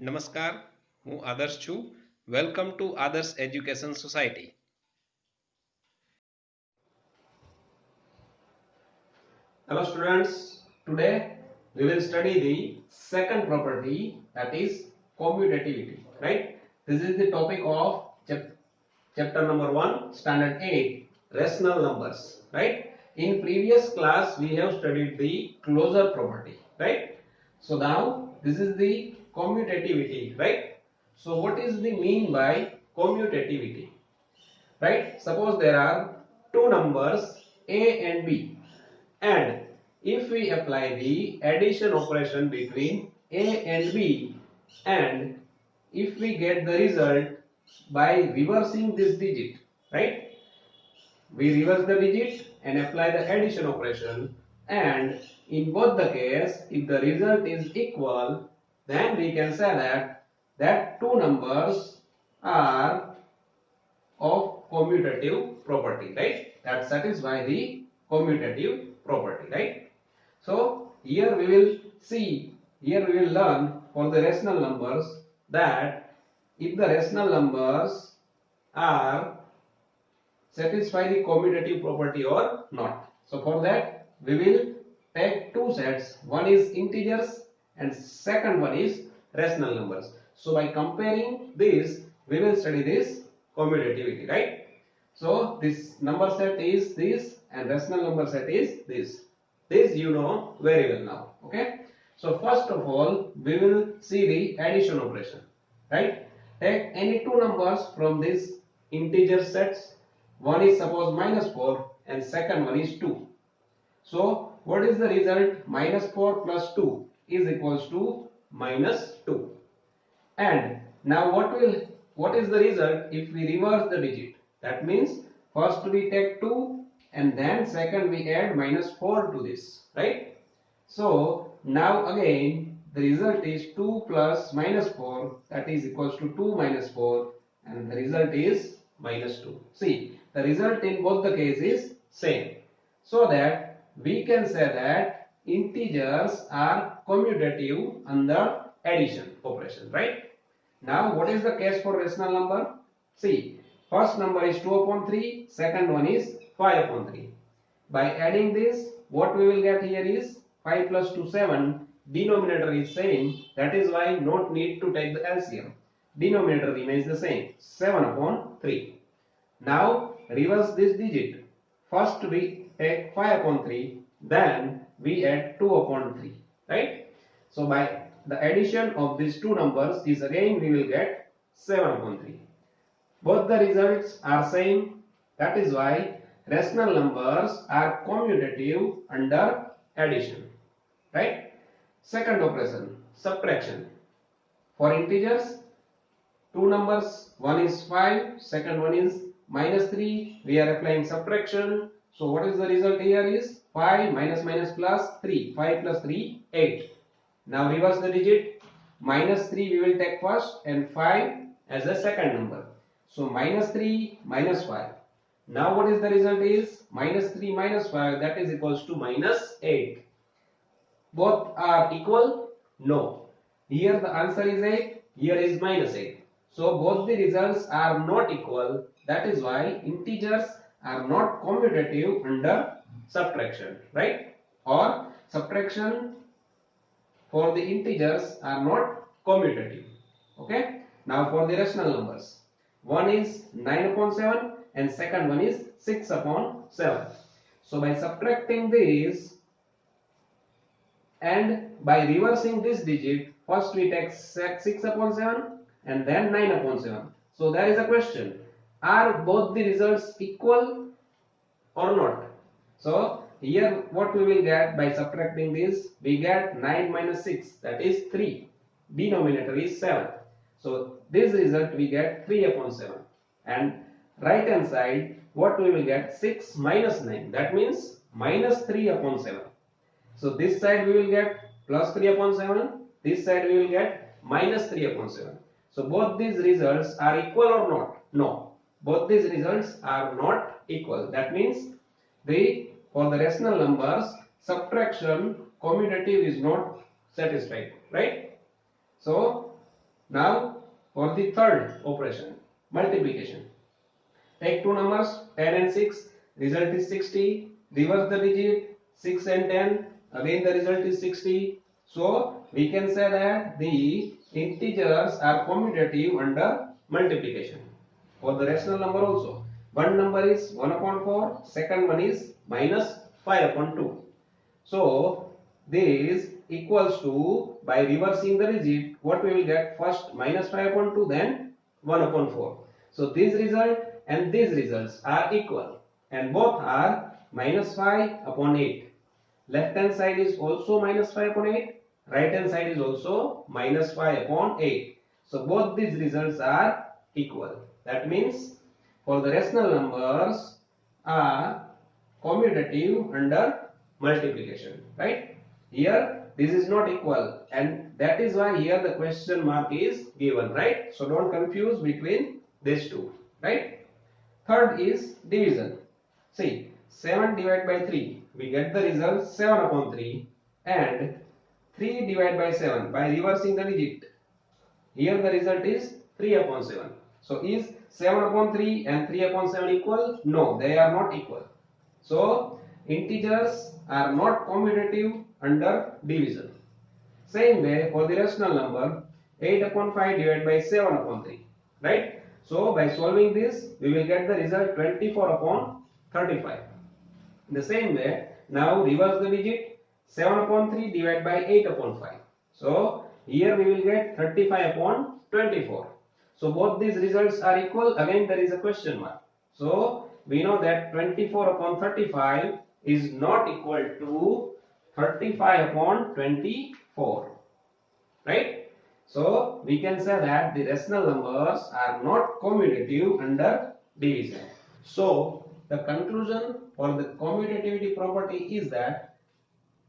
નમસ્કાર, હું આદર્શ છું. વેલકમ ટુ આદર્શ education society. Hello students, today we will study the second property, that is commutativity, right? This is the topic of chapter number 1, standard 8, rational numbers, right? In previous class we have studied the closure property, right? So now this is the commutativity, right? So what is the mean by commutativity? Right? Suppose there are two numbers A and B, and if we apply the addition operation between A and B, and if we get the result by reversing this digit, right? We reverse the digit and apply the addition operation, and in both the case, if the result is equal, then we can say that two numbers are of commutative property, right? That satisfy the commutative property, right? So here we will see, here we will learn for the rational numbers that if the rational numbers are satisfy the commutative property or not. So for that we will take two sets, one is integers and second one is rational numbers. So by comparing this we will study this commutativity, right? So this number set is this and rational number set is this. This you know very well now, okay? So first of all we will see the addition operation, right? Take any two numbers from this integer sets. One is suppose minus 4 and second one is 2. So what is the result? Minus 4 plus 2 is equals to minus 2. And now what is the result if we reverse the digit? That means first we take 2 and then second we add minus 4 to this, right? So now again the result is 2 plus minus 4, that is equals to 2 minus 4, and the result is minus 2. See, the result in both the cases same. So that we can say that integers are commutative under addition operation, right? Now what is the case for rational number? See, first number is 2 upon 3, second one is 5 upon 3. By adding this, what we will get here is 5 plus 2 7, denominator is same, that is why not need to take the LCM. Denominator remains the same, 7 upon 3. Now reverse this digit. First we take 5 upon 3, then we add 2 upon 3, right? So by the addition of these two numbers is again we will get 7 upon 3. Both the results are same, that is why rational numbers are commutative under addition, right? Second operation, subtraction. For integers, two numbers, one is 5, second one is minus 3, we are applying subtraction. So what is the result here is 5 minus minus plus 3, 5 plus 3, 8. Now reverse the digit, minus 3 we will take first and 5 as a second number. So minus 3 minus 5. Now what is the result is minus 3 minus 5, that is equals to minus 8. Both are equal? No. Here the answer is 8, here is minus 8. So both the results are not equal, that is why integers are not commutative under subtraction, right? Or subtraction for the integers are not commutative, okay? Now for the rational numbers, one is 9 upon 7 and second one is 6 upon 7. So by subtracting these and by reversing this digit, first we take 6 upon 7 and then 9 upon 7. So there is a question, are both the results equal or not? So here what we will get by subtracting this, we get 9 minus 6, that is 3. Denominator is 7. So this result we get 3 upon 7. And right hand side what we will get, 6 minus 9, that means minus 3 upon 7. So this side we will get plus 3 upon 7, this side we will get minus 3 upon 7. So both these results are equal or not? No. Both these results are not equal. That means for the rational numbers, subtraction commutative is not satisfied, right? So Now for the third operation, multiplication. Take two numbers 10 and 6, result is 60. Reverse the digit 6 and 10, again the result is 60. So we can say that the integers are commutative under multiplication. For the rational number also, one number is 1 upon 4, second one is minus 5 upon 2. So this equals to, by reversing the digit, what we will get? First minus 5 upon 2, then 1 upon 4. So this result and these results are equal, and both are minus 5 upon 8. Left hand side is also minus 5 upon 8. Right hand side is also minus 5 upon 8. So both these results are equal. That means for the rational numbers are commutative under multiplication, right? Here this is not equal, and that is why here the question mark is given, right? So don't confuse between these two, right? Third is division. See, 7 divided by 3, we get the result 7 upon 3, and 3 divided by 7, by reversing the digit, here the result is 3 upon 7. So is 7 upon 3 and 3 upon 7 equal? No, they are not equal. So integers are not commutative under division. Same way for the rational number, 8 upon 5 divided by 7 upon 3, right? So by solving this, we will get the result 24 upon 35. In the same way, now reverse the digit, 7 upon 3 divided by 8 upon 5. So here we will get 35 upon 24. So both these results are equal. Again there is a question mark. So we know that 24 upon 35 is not equal to 35 upon 24, right? So we can say that the rational numbers are not commutative under division. So the conclusion for the commutativity property is that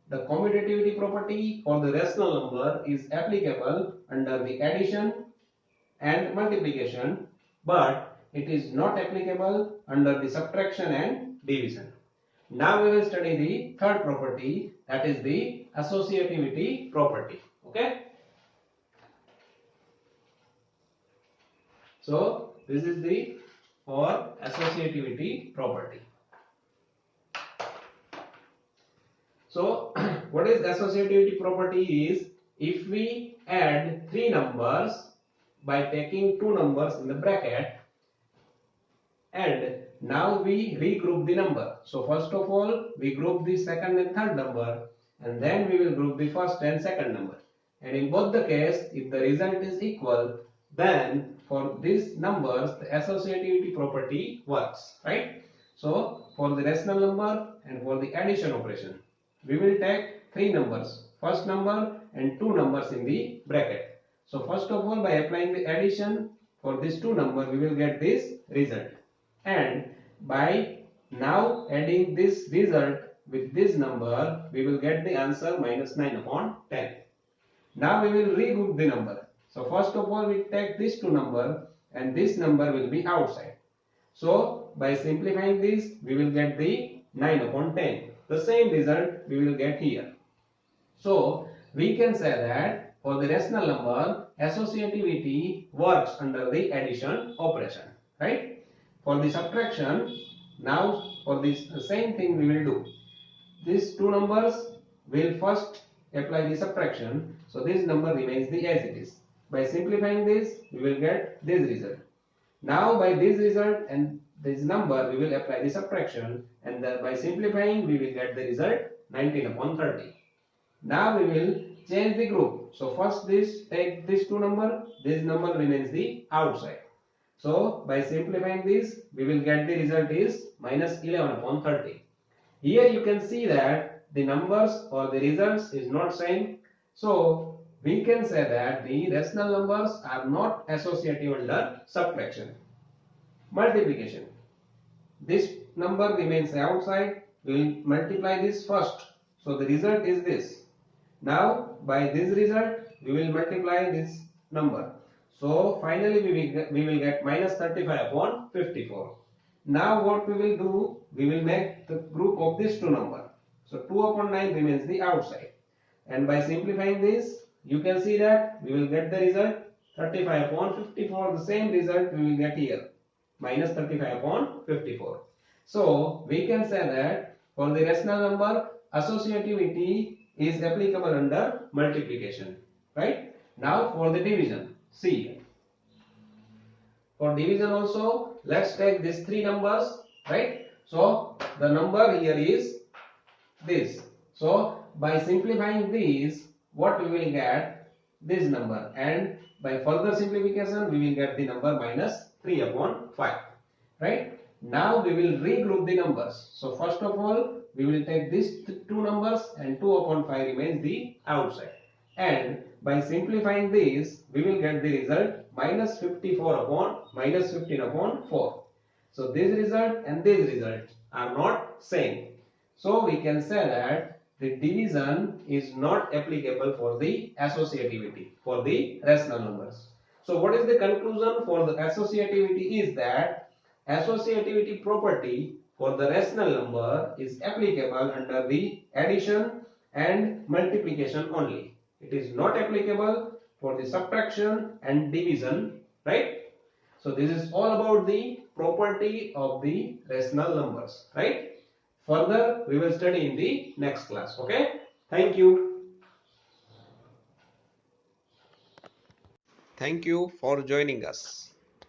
the commutativity property for the rational number is applicable under the addition and multiplication, but it is not applicable under the subtraction and division. Now we will study the third property, that is the associativity property. Okay. So this is the for associativity property. So what is associativity property is, if we add three numbers by taking two numbers in the bracket, and now we regroup the number. So first of all we group the second and third number, and then we will group the first and second number, and in both the case if the result is equal, then for these numbers the associativity property works, right? So for the rational number and for the addition operation, we will take three numbers, first number and two numbers in the bracket. So first of all, by applying the addition for these two numbers, we will get this result, and by now adding this result with this number, we will get the answer minus 9 upon 10. Now we will regroup the number. So first of all we take these two numbers, and this number will be outside. So by simplifying this, we will get the 9 upon 10. The same result we will get here. So we can say that for the rational number, associativity works under the addition operation, right? For the subtraction, now for this same thing we will do. These two numbers will first apply the subtraction, so this number remains the as it is. By simplifying this, we will get this result. Now by this result and this number, we will apply the subtraction, and by simplifying we will get the result 19 upon 30. Now we will change the group. So first this, take this two number, this number remains the outside. So by simplifying this, we will get the result is minus 11 upon 30. Here you can see that the numbers or the results is not same. So we can say that the rational numbers are not associative under subtraction. Multiplication. This number remains outside. We will multiply this first. So the result is this. Now by this result we will multiply this number. So finally we will get minus 35 upon 54. Now what we will do, we will make the group of these two numbers. So 2 upon 9 remains the outside. And by simplifying this, you can see that we will get the result 35 upon 54. The same result we will get here. Minus 35 upon 54. So we can say that for the rational number, associativity is applicable under multiplication. Right? Now for the division. See. For division also, let's take these three numbers. Right? So the number here is this. So by simplifying these, what we will get? This number, and by further simplification we will get the number minus 3 upon 5. Right? Now we will regroup the numbers. So first of all we will take these two numbers, and 2 upon 5 remains the outside, and by simplifying these we will get the result minus 54 upon minus 15 upon 4. So this result and this result are not same. So we can say that the division is not applicable for the associativity for the rational numbers. So what is the conclusion for the associativity is that associativity property for the rational number is applicable under the addition and multiplication only. It is not applicable for the subtraction and division, right? So this is all about the property of the rational numbers, right? Further, we will study in the next class. Okay? Thank you. Thank you for joining us.